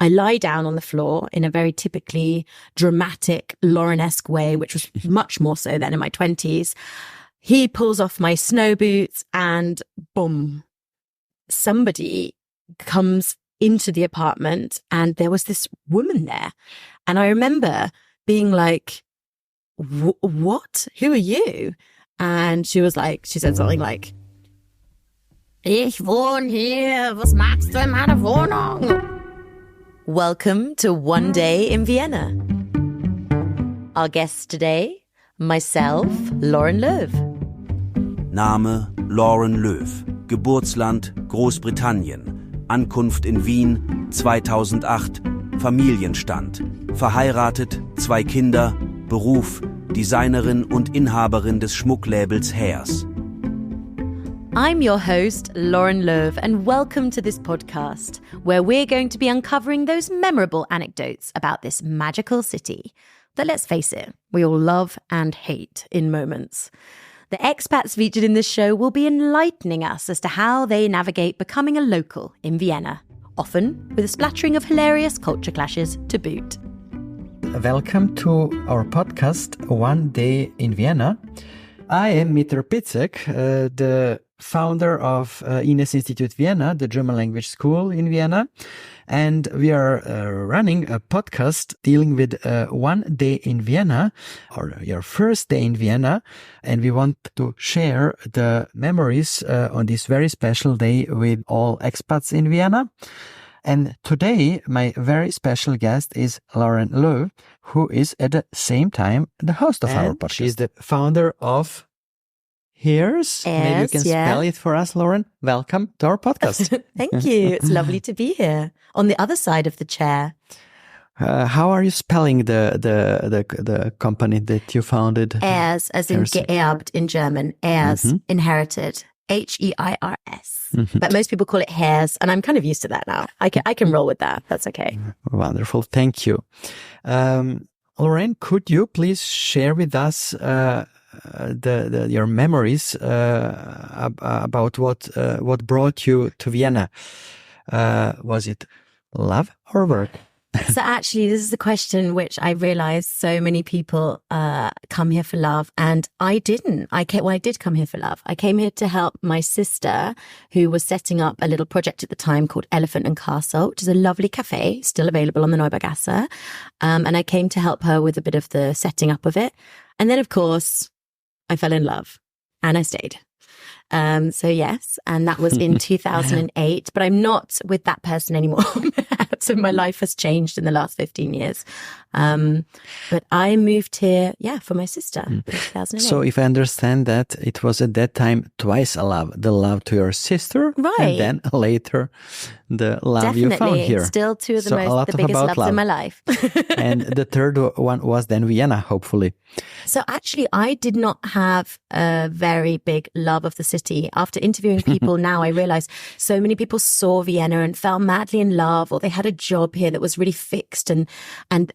I lie down on the floor in a very typically dramatic Lauren-esque way, which was much more so than in my 20s. He pulls off my snow boots and boom, somebody comes into the apartment and there was this woman there. And I remember being like, what? Who are you? And she said something like, Ich wohne hier, was machst du in meiner Wohnung? Welcome to One Day in Vienna. Our guest today, myself, Lauren Löw. Name Lauren Löw, Geburtsland Großbritannien, Ankunft in Wien 2008, Familienstand, verheiratet, 2 Kinder, Beruf, Designerin und Inhaberin des Schmucklabels Heirs. I'm your host, Lauren Löw, and welcome to this podcast, where we're going to be uncovering those memorable anecdotes about this magical city that, let's face it, we all love and hate in moments. The expats featured in this show will be enlightening us as to how they navigate becoming a local in Vienna, often with a splattering of hilarious culture clashes to boot. Welcome to our podcast, One Day in Vienna. I am Mitar, the founder of Ines Institute Vienna, the German language school in Vienna. And we are running a podcast dealing with One Day in Vienna, or your first day in Vienna. And we want to share the memories on this very special day with all expats in Vienna. And today, my very special guest is Lauren Löw, who is at the same time the host of our podcast. She's the founder of Heirs. Maybe you can spell it for us, Lauren. Welcome to our podcast. Thank you. It's lovely to be here on the other side of the chair. How are you spelling the company that you founded? Heirs, as in geerbt in German. Heirs, inherited. Heirs. But most people call it Heirs, and I'm kind of used to that now. I can roll with that. That's okay. Wonderful. Thank you. Lauren, could you please share with us your memories about what brought you to Vienna? Was it love or work? So actually, this is a question which I realized so many people come here for love, and I didn't. I did come here for love. I came here to help my sister, who was setting up a little project at the time called Elephant and Castle, which is a lovely café, still available on the Neubergasse. And I came to help her with a bit of the setting up of it. And then, of course, I fell in love and I stayed. So yes, and that was in 2008, but I'm not with that person anymore. So my life has changed in the last 15 years. But I moved here, for my sister in 2008. So if I understand that, it was at that time twice a love, the love to your sister, right, and then later the love Definitely. You found here. Still two of the biggest loves in my life. And the third one was then Vienna, hopefully. So actually, I did not have a very big love of the city. After interviewing people now, I realized so many people saw Vienna and fell madly in love, or they had a job here that was really fixed and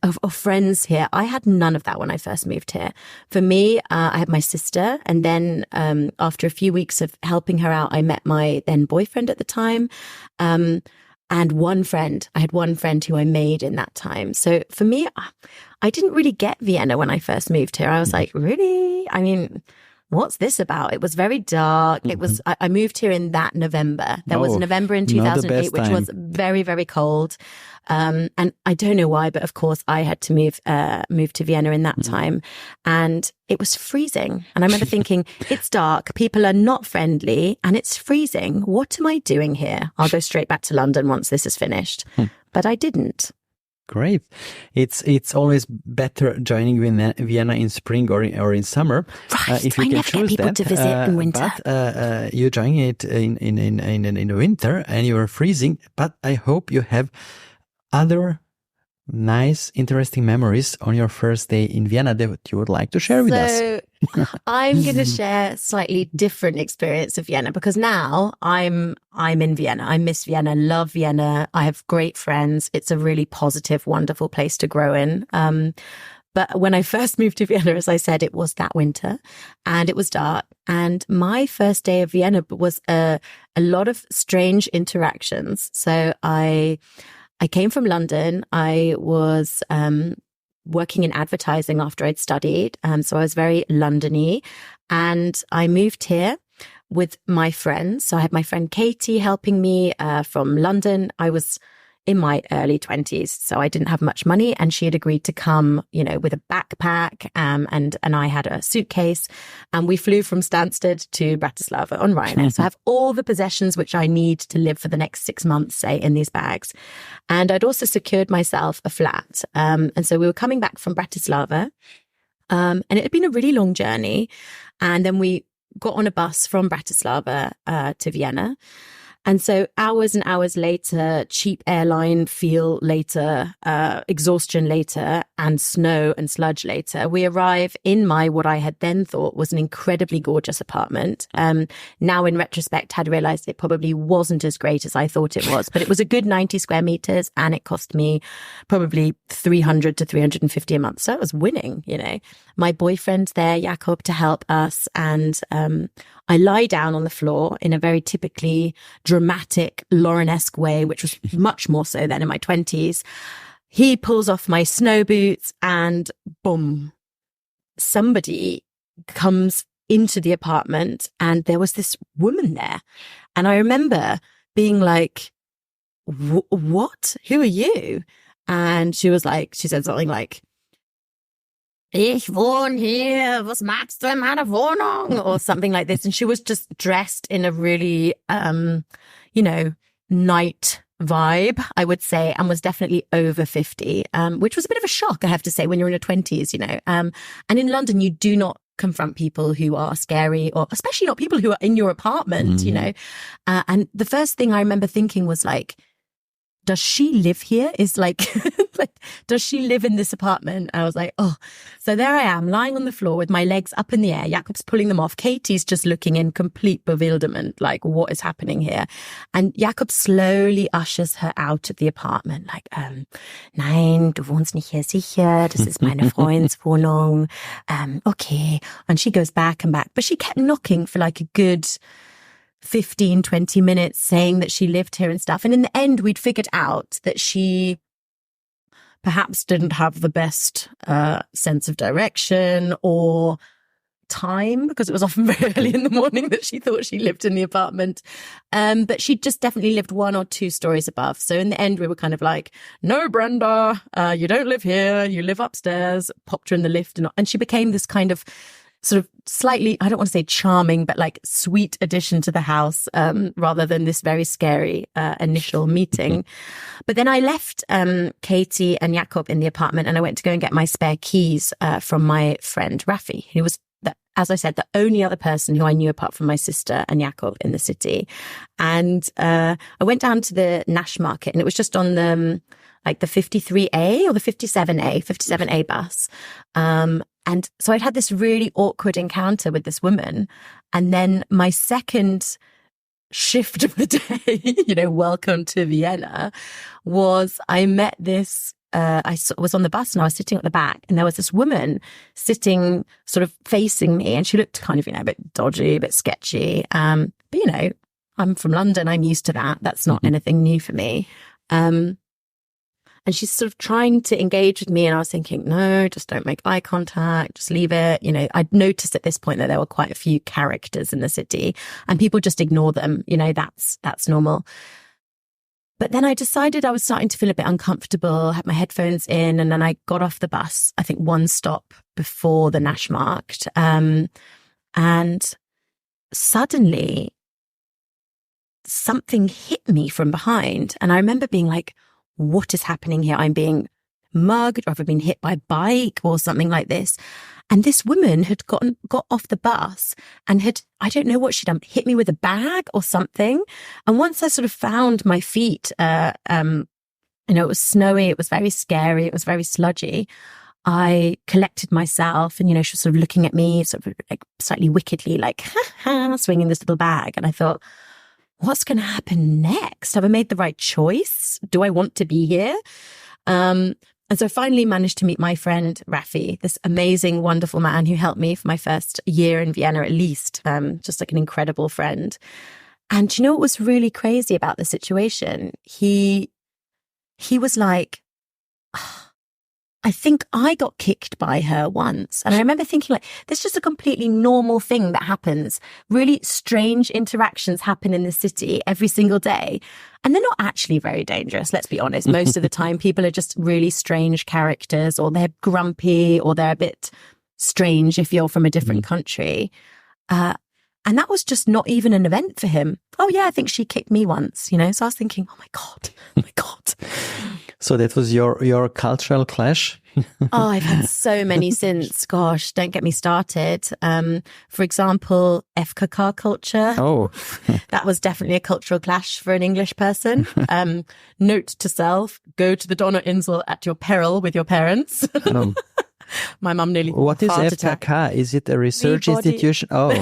of friends here. I had none of that when I first moved here. For me, I had my sister, and then after a few weeks of helping her out, I met my then boyfriend at the time. And one friend. I had one friend who I made in that time. So for me, I didn't really get Vienna when I first moved here. I was like, really? I mean, what's this about? It was very dark. It was, I moved here in that November. There was November in 2008, which was very, very cold. And I don't know why, but of course I had to move to Vienna in that time. And it was freezing. And I remember thinking, it's dark, people are not friendly, and it's freezing. What am I doing here? I'll go straight back to London once this is finished. But I didn't. Great. It's always better joining Vienna in spring or in summer. Right. If you I can never choose get people that, to visit in winter. But you're joining it in the winter and you're freezing. But I hope you have other nice, interesting memories on your first day in Vienna that you would like to share with us. So I'm going to share a slightly different experience of Vienna, because now I'm in Vienna. I miss Vienna, love Vienna. I have great friends. It's a really positive, wonderful place to grow in. But when I first moved to Vienna, as I said, it was that winter and it was dark. And my first day of Vienna was a lot of strange interactions. So I I came from London. I was working in advertising after I'd studied. So I was very London-y. And I moved here with my friends. So I had my friend Katie helping me from London. I was in my early 20s, so I didn't have much money, and she had agreed to come, with a backpack, and I had a suitcase, and we flew from Stansted to Bratislava on Ryanair. So I have all the possessions which I need to live for the next 6 months, say, in these bags. And I'd also secured myself a flat. And so we were coming back from Bratislava, and it had been a really long journey. And then we got on a bus from Bratislava to Vienna. And so hours and hours later, cheap airline feel later, exhaustion later, and snow and sludge later, we arrive in what I had then thought was an incredibly gorgeous apartment. Now in retrospect, had realized it probably wasn't as great as I thought it was, but it was a good 90 square meters, and it cost me probably 300 to 350 a month. So I was winning, My boyfriend's there, Jakob, to help us. And I lie down on the floor in a very typically dramatic Lauren-esque way, which was much more so than in my 20s. He pulls off my snow boots and boom, somebody comes into the apartment, and there was this woman there. And I remember being like, what? Who are you? And she said something like, Ich wohne hier, was magst du in meiner Wohnung? Or something like this. And she was just dressed in a really, night vibe, I would say, and was definitely over 50, which was a bit of a shock, I have to say, when you're in your 20s, And in London, you do not confront people who are scary, or especially not people who are in your apartment, And the first thing I remember thinking was like, does she live here? Is like, does she live in this apartment? I was like, oh. So there I am, lying on the floor with my legs up in the air. Jakob's pulling them off. Katie's just looking in complete bewilderment, like, what is happening here? And Jakob slowly ushers her out of the apartment, like, nein, du wohnst nicht hier sicher. Das ist meine Freundswohnung. Okay. And she goes back and back. But she kept knocking for like a good 15, 20 minutes, saying that she lived here and stuff. And in the end, we'd figured out that she perhaps didn't have the best sense of direction or time, because it was often very early in the morning that she thought she lived in the apartment. But she just definitely lived 1 or 2 stories above. So in the end, we were kind of like, no, Brenda, you don't live here. You live upstairs. Popped her in the lift. And she became this kind of sort of slightly, I don't want to say charming, but like sweet addition to the house, rather than this very scary initial meeting. But then I left Katie and Jakob in the apartment, and I went to go and get my spare keys from my friend Rafi, who was, as I said, the only other person who I knew apart from my sister and Jakob in the city. And I went down to the Nash Market, and it was just on the 53A or the 57A bus. And so I'd had this really awkward encounter with this woman. And then my second shift of the day, welcome to Vienna, was I met this, was on the bus, and I was sitting at the back, and there was this woman sitting sort of facing me, and she looked kind of, a bit dodgy, a bit sketchy. But, I'm from London. I'm used to that. That's not anything new for me. And she's sort of trying to engage with me, and I was thinking, no, just don't make eye contact, just leave it. I'd noticed at this point that there were quite a few characters in the city, and people just ignore them. That's normal. But then I decided I was starting to feel a bit uncomfortable, had my headphones in, and then I got off the bus, I think 1 stop before the Naschmarkt. And suddenly something hit me from behind. And I remember being like, what is happening here? I'm being mugged, or I've been hit by a bike or something like this. And this woman had got off the bus and I don't know what she'd done, hit me with a bag or something. And once I sort of found my feet, it was snowy, it was very scary, it was very sludgy. I collected myself, and, she was sort of looking at me, sort of like slightly wickedly, like, swinging this little bag. And I thought, what's going to happen next? Have I made the right choice? Do I want to be here? And so I finally managed to meet my friend Rafi, this amazing, wonderful man who helped me for my first year in Vienna, at least, just like an incredible friend. And you know what was really crazy about the situation? He he was like, I think I got kicked by her once. And I remember thinking like, this is just a completely normal thing that happens. Really strange interactions happen in the city every single day. And they're not actually very dangerous, let's be honest. Most of the time, people are just really strange characters, or they're grumpy, or they're a bit strange if you're from a different country. And that was just not even an event for him. Oh yeah, I think she kicked me once, you know? So I was thinking, oh my God. So that was your cultural clash? Oh, I've had so many since. Gosh, don't get me started. For example, FKK culture. Oh. That was definitely a cultural clash for an English person. Note to self, go to the Donauinsel at your peril with your parents. Oh. My mum nearly What is FKK? Is it a research institution? Oh.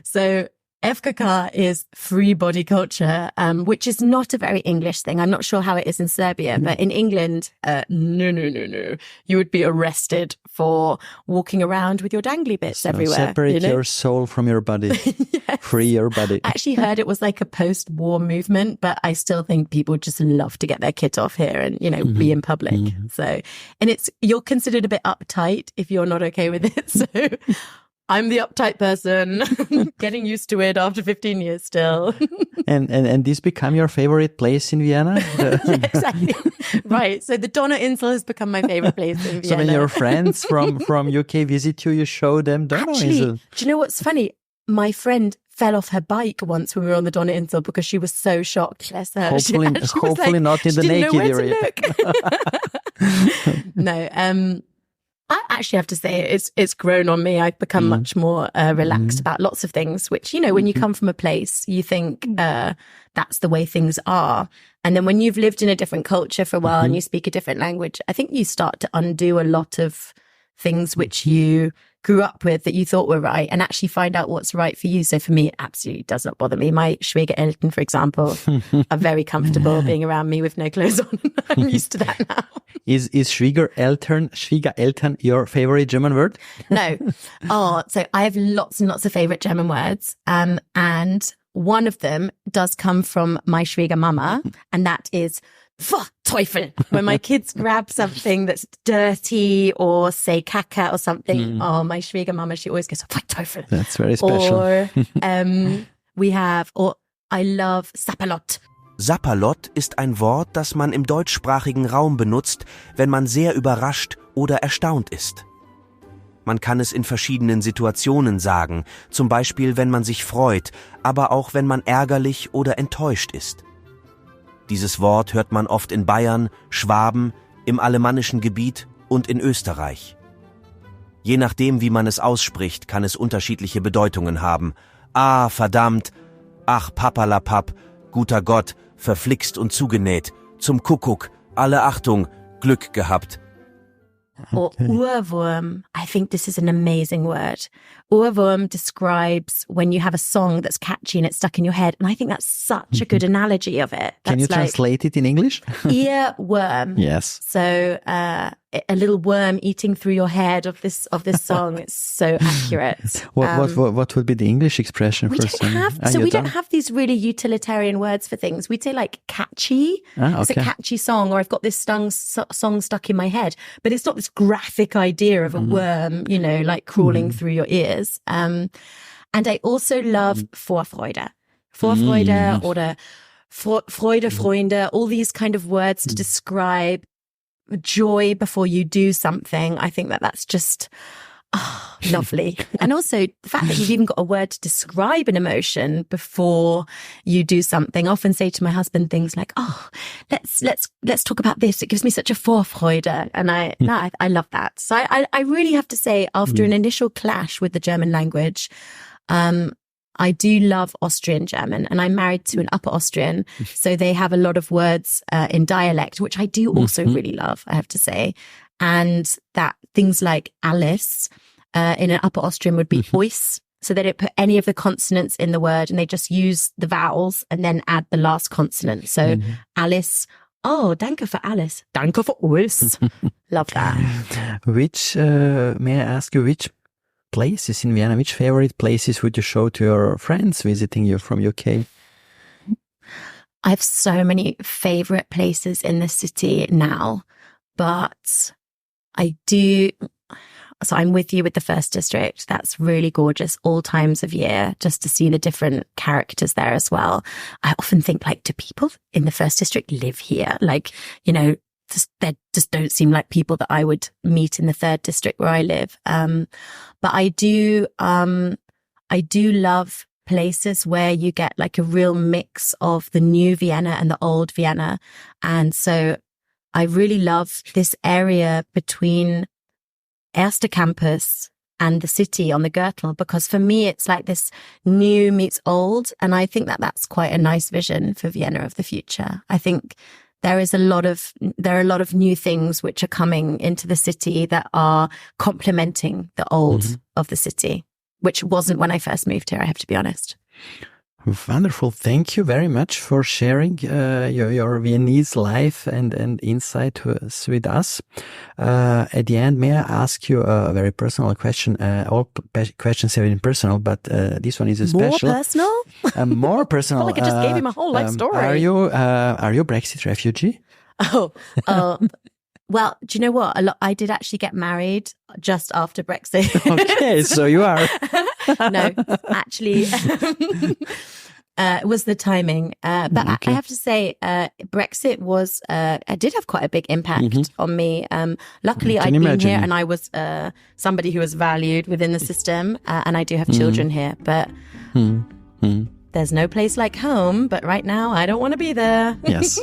So FKK is free body culture, which is not a very English thing. I'm not sure how it is in Serbia, but in England, no. You would be arrested for walking around with your dangly bits everywhere. Separate your soul from your body. Yes. Free your body. I actually heard it was like a post-war movement, but I still think people just love to get their kit off here and, you know, be in public. So, and you're considered a bit uptight if you're not okay with it. So I'm the uptight person, getting used to it after 15 years still. And this become your favorite place in Vienna? Yeah, exactly. Right. So the Donauinsel has become my favorite place in Vienna. So when your friends from UK visit you, you show them Donauinsel. Actually, do you know what's funny? My friend fell off her bike once when we were on the Donauinsel because she was so shocked. Bless her. Hopefully like, not in the naked area. No. I actually have to say it's grown on me. I've become much more relaxed about lots of things, which, you know, when you come from a place, you think that's the way things are. And then when you've lived in a different culture for a while and you speak a different language, I think you start to undo a lot of things which you grew up with that you thought were right and actually find out what's right for you. So for me, it absolutely does not bother me. My Schwiegereltern, for example, are very comfortable being around me with no clothes on. I'm used to that now. Is Schwiegereltern your favorite German word? No. Oh, so I have lots and lots of favorite German words. And one of them does come from my Schwiegermama, and that is Teufel. When my kids grab something that's dirty or say caca or something, oh, my Schwiegermama, she always goes, Teufel. That's very special. Or I love Sapperlot. Sapperlot ist ein Wort, das man im deutschsprachigen Raum benutzt, wenn man sehr überrascht oder erstaunt ist. Man kann es in verschiedenen Situationen sagen, zum Beispiel wenn man sich freut, aber auch wenn man ärgerlich oder enttäuscht ist. Dieses Wort hört man oft in Bayern, Schwaben, im alemannischen Gebiet und in Österreich. Je nachdem, wie man es ausspricht, kann es unterschiedliche Bedeutungen haben. Ah, verdammt, ach, papalapap, guter Gott, verflixt und zugenäht, zum Kuckuck, alle Achtung, Glück gehabt. Or Ohrwurm. I think this is an amazing word. Ohrwurm describes when you have a song that's catchy and it's stuck in your head. And I think that's such a good analogy of it. Can you translate it in English? Earworm. Yes. So a little worm eating through your head of this song. It's so accurate. What would be the English expression for song? We don't have these really utilitarian words for things. We'd say like catchy. Okay. It's a catchy song, or I've got this song stuck in my head. But it's not this graphic idea of a worm, you know, like crawling through your ears. And I also love Vorfreude. Vorfreude or Freude, Freunde, all these kind of words to describe joy before you do something. I think that's just lovely. And also the fact that you've even got a word to describe an emotion before you do something. I often say to my husband things like, let's talk about this. It gives me such a Vorfreude. And I love that. So I really have to say, after an initial clash with the German language, I do love Austrian German, and I'm married to an Upper Austrian. So they have a lot of words in dialect, which I do also really love, I have to say. And that things like Alice in an Upper Austrian would be ois. So they don't put any of the consonants in the word, and they just use the vowels and then add the last consonant. So Alice, danke for Alice. Danke for ois. Love that. May I ask you, which places in Vienna, which favorite places would you show to your friends visiting you from UK? I have so many favorite places in the city now, but so I'm with you with the first district. That's really gorgeous all times of year, just to see the different characters there as well. I often think, like, do people in the first district live here? Like, they just don't seem like people that I would meet in the third district where I live. But I do love places where you get like a real mix of the new Vienna and the old Vienna. And so I really love this area between Erste Campus and the city on the Gürtel, because for me, it's like this new meets old. And I think that that's quite a nice vision for Vienna of the future. I think there are a lot of new things which are coming into the city that are complementing the old of the city, which wasn't when I first moved here, I have to be honest. Wonderful. Thank you very much for sharing your Viennese life and insight with us. At the end, may I ask you a very personal question? All questions have been personal, but this one is a special. More personal? More personal. I feel like I just gave you my whole life story. Are you a Brexit refugee? Well, do you know what? I did actually get married just after Brexit. Okay, so you are. No, actually, it was the timing. But Okay. I have to say, Brexit did have quite a big impact on me. Luckily, I'd been here and I was somebody who was valued within the system, and I do have children here. But there's no place like home. But right now, I don't want to be there. Yes.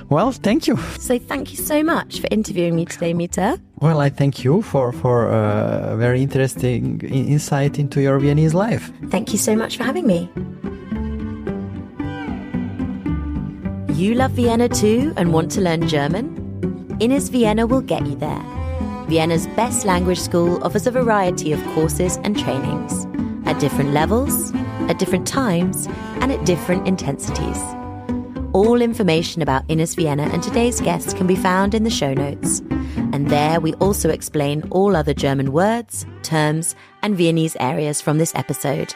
Well, thank you. So thank you so much for interviewing me today, Mitar. Well, I thank you for a very interesting insight into your Viennese life. Thank you so much for having me. You love Vienna too and want to learn German? Innis Vienna will get you there. Vienna's best language school offers a variety of courses and trainings at different levels, at different times, and at different intensities. All information about Innis Vienna and today's guest can be found in the show notes. And there we also explain all other German words, terms, and Viennese areas from this episode.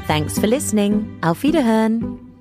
Thanks for listening. Auf Wiederhören.